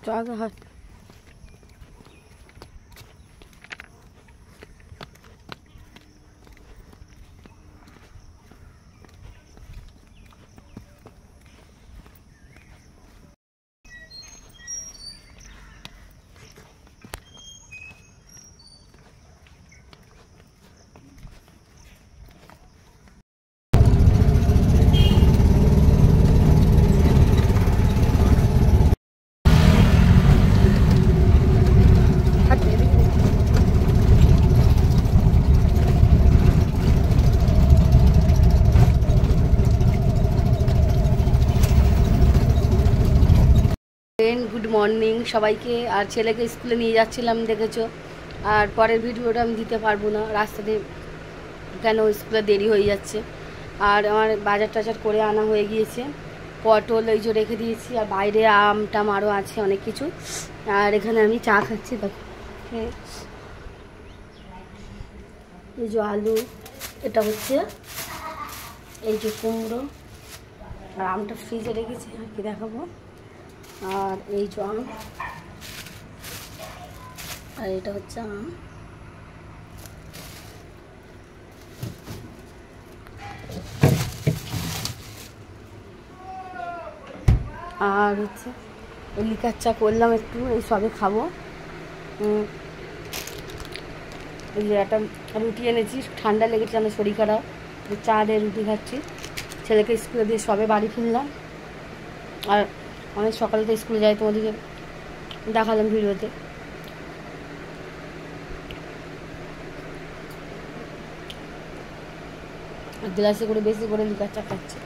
জায়গা হয়। Good morning সবাইকে। আর ছেলেকে স্কুলে নিয়ে যাচ্ছিলাম দেখেছো। আর পরের ভিডিওটা আমি দিতে পারবো না, রাস্তাতে কেন স্কুলে দেরি হয়ে যাচ্ছে। আর আমার বাজার টাজার করে আনা হয়ে গিয়েছে, পটল এই যে রেখে দিয়েছি, আর বাইরে আম টাম আরও আছে অনেক কিছু। আর এখানে আমি চা খাচ্ছি দেখো। এই যে আলু, এটা হচ্ছে এই যে কুমড়ো, আর আমটা ফ্রিজে রেখেছি আর কি দেখাবো। আর এই যে আম, আর এটা হচ্ছে আম। আর হচ্ছে লিকার চা করলাম একটু, এই সবে খাবো। এই যে একটা রুটি এনেছি, ঠান্ডা লেগেছে, আমার শরীর খারাপ, চা দিয়ে রুটি খাচ্ছি। ছেলেকে স্কুলে দিয়ে সবে বাড়ি ফিরলাম। আর অনেক সকালে তো স্কুলে যাই, তোমাদেরকে দেখালাম ভিডিওতে। গ্লাসে করে বেশি করে লিকার চা খাচ্ছি।